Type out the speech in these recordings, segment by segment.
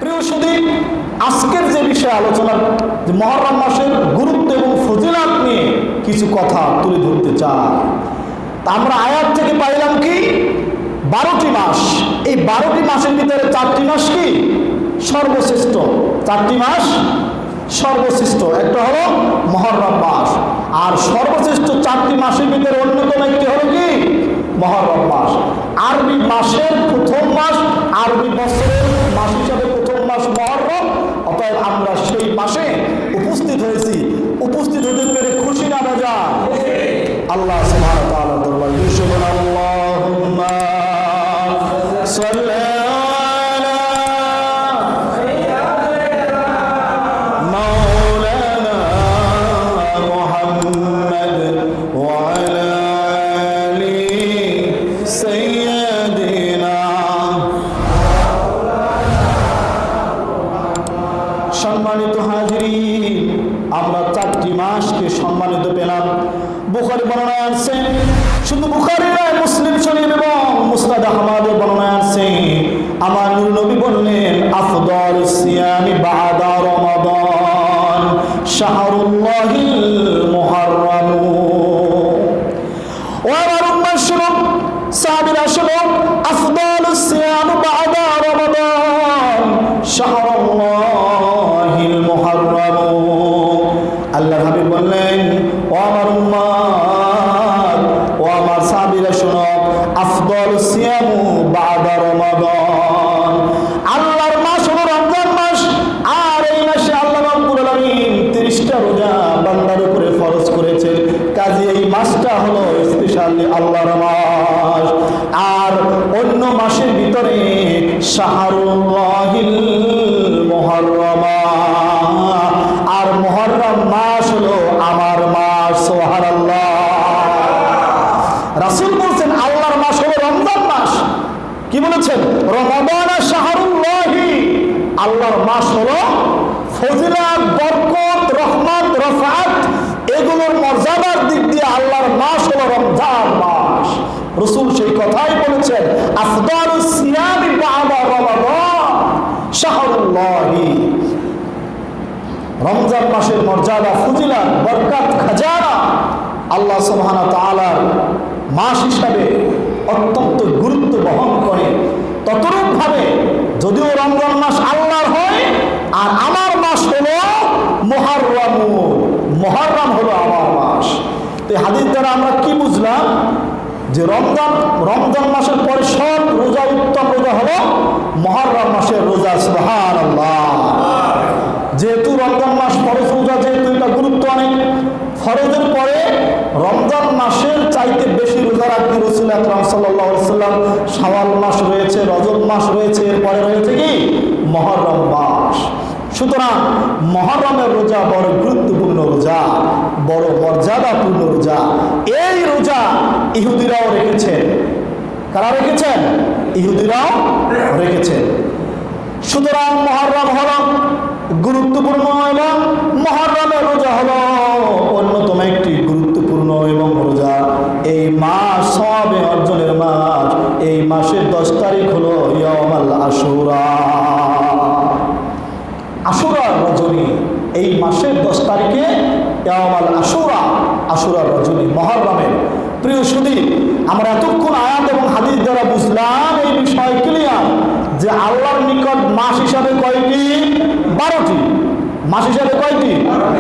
প্রিয় সুধী, আজকের যে বিষয়ে আলোচনা, যে মুহররম মাসের গুরুত্ব এবং ফজিলত নিয়ে কিছু কথা তুলে ধরতে চাই। আমরা আয়াত থেকে পাইলাম কি 12টি মাস। এই 12টি মাসের ভিতরে 4টি মাস কি সর্বশ্রেষ্ঠ, 4টি মাস সর্বশ্রেষ্ঠ। একটা হলো মুহররম মাস, আর সর্বশ্রেষ্ঠ 4টি মাসের ভিতরে অন্যতম একটি হলো কি মুহররম মাস। আরবি মাসের প্রথম মাস, আরবি বছরের মাস হিসাবে প্রথম মাস মুহররম। অতএব আমরা সেই মাসে উপস্থিত হয়েছি, উপস্থিত হতে পেরে খুশি না বাজা? আল্লাহ সুবহানাহু ওয়া তাআলা দরবারে আল্লাহুম্মা সাল্লি সম্মানিত হাজিরিন, আমরা 4টি মাসকে সম্মানিত পেলাম। বুখারী বর্ণনা আছে, শুধু বুখারী নয়, মুসলিম শরীফ এবং মুসনাদ আহমদের বর্ণনা আছে। আমার নূর নবী বললেন, আফদালুস সিয়ামি বা'দা রমাদান শাহরুল্লাহিল মুহররম। ও আমার উম্মাহ শুনো, সাহাবীরা শুনো, আফদালুস সিয়ামি বা'দা রমাদান শাহরুল্লাহিল মুহররম। আল্লাহ হাবিব বললেন, ও আমার উম্মাত, ও আমার সাহাবীরা শুনো, আফদালুস সিয়ামু বা'দা রমাদান, আল্লাহর মাস হলো রমজান মাস। আর এই মাসে আল্লাহ রাব্বুল আলামিন 30টা রোজা বান্দার উপরে ফরজ করেছে। কাজে এই মাসটা হলো স্পেশালি আল্লাহর মাস। আর অন্য মাসের ভিতরে শাহরুল্লাহিল মুহররম, আর মুহররম মাস হলো আমার মাস। সুবহানাল্লাহ। রাসূল বলেছেন আল্লাহর মাস হলো রমজান মাস। কি বলেছেন? রমাদান শাহরুল্লাহি, আল্লাহর মাস হলো ফজিলত, বরকত, রহমত, রফাত, এগুলোর মর্যাদার দিক দিয়ে আল্লাহর মাস হলো রমজান মাস। রাসূল সেই কথাই বলেছেন, আফদালুস সিয়ামি বা'দা রমাদান শাহরুল্লাহি। রমজান মাসের মর্যাদা, ফজিলত, বরকত, খাজানা আল্লাহ সুবহানাহু ওয়া তাআলার মাস হিসাবে অত্যন্ত গুরুত্ব বহন করে। ততরূপভাবে যদিও রমজান মাস আল্লাহর হয়, আর আমার মাস হলো মুহররম, মুহররম হলো আমার মাস। তো এই হাদিস দ্বারা আমরা কি বুঝলাম? যে রমজান মাসের পরে সব রোজা উত্তম রোজা হলো মুহররম মাসের রোজা। সুবহানাল্লাহ। যেহেতু রমজান মাস ফরজ রোজা, যেহেতু এটা গুরুত্ব অনেক, ফরজের পরে রমজান মাসের চাইতে বেশি রোজা রাখতে রাসূল আকরাম সাল্লাল্লাহু আলাইহি ওয়াসাল্লাম শাওয়াল মাস রয়েছে, রজব মাস রয়েছে, এরপরে রয়েছে কি মুহররম মাস। সুতরাং মুহররমের রোজা বড় গুরুত্বপূর্ণ রোজা, বড় মর্যাদাপূর্ণ রোজা। এই রোজা ইহুদিরাও রেখেছেন। কারা রেখেছেন? ইহুদিরাও রেখেছেন। সুতরাং মুহররম হলো গুরুত্বপূর্ণ এবং মুহররমের রোজা হলো অন্যতম একটি গুরুত্বপূর্ণ এবং রোজা। এই মাস সওয়াবে অর্জনের মাস। এই মাসের 10 তারিখ হলো ইয়াউমুল আশুরা, আশুরার রজনী। এই মাসের 10 তারিখে ইয়াউমুল আশুরা, আশুরার রজনী মুহররমের। প্রিয় সুধী, আমরা এতক্ষণ আয়াত এবং হাদিস দ্বারা বুঝলাম এই বিষয় ক্লিয়ার যে আল্লাহর নিকট মাস হিসাবে কয়টি? 12টি। মাস হিসাবে কয়টি?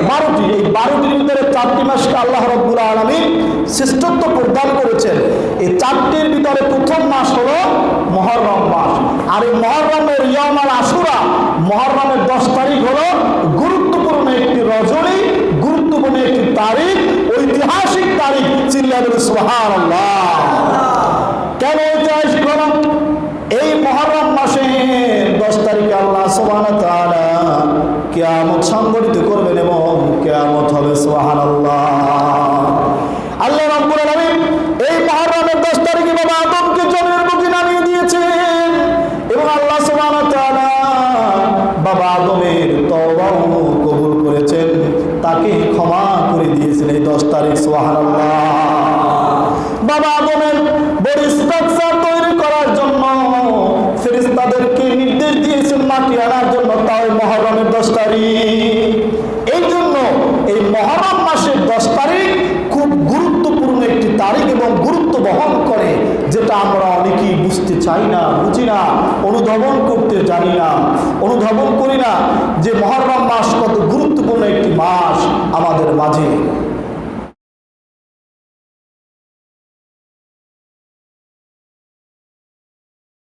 12টি। এই 12টির ভিতরে 4টি মাসকে আল্লাহ রাব্বুল আলামিন শ্রেষ্ঠত্ব প্রদান করেছেন। এই 4টির ভিতরে প্রথম মাস হলো মুহররম মাস। আর এই মুহররমের ইয়াউমুল আশুরা, মুহররমের 10 তারিখ হলো গুরুত্বপূর্ণ একটি রজনী, গুরুত্বপূর্ণ একটি তারিখ, ঐতিহাসিক তারিখ। চিল্লায়ে বলুন সুবহানাল্লাহ। কেন ঐতিহাসিক হলো? এই মুহররম মাসের 10 তারিখে আল্লাহ সুবহানাহু ওয়া তাআলা কিয়ামত সংঘটিত করবেন এবং কিয়ামত হবে। সুবহানাল্লাহ। আল্লাহ রাব্বুল আলামিন এই মুহররমের 10 তারিখে বাবা আদমকে জমিনের বুকে নামিয়ে দিয়েছেন এবং আল্লাহ সুবহানাহু ওয়া তাআলা বাবা আদমের তওবা কবুল করেছেন, তাকে ক্ষমা করে দিয়েছেন এই 10 তারিখ। সুবহানাল্লাহ। বাবা আদমের বড় স্ট্রাকচার তৈরি করার জন্য ফেরেশতাদেরকে মাটি আনার জন্য, তাও মুহররমের 10 তারিখ। এই জন্য এই মুহররম মাসের 10 তারিখ খুব গুরুত্বপূর্ণ একটি তারিখ এবং গুরুত্ব বহন করে, যেটা আমরা অনেকেই বুঝতে চাই না, বুঝি না, অনুধাবন করতে জানি না, অনুধাবন করি না যে মুহররম মাস কত গুরুত্বপূর্ণ একটি মাস আমাদের মাঝে।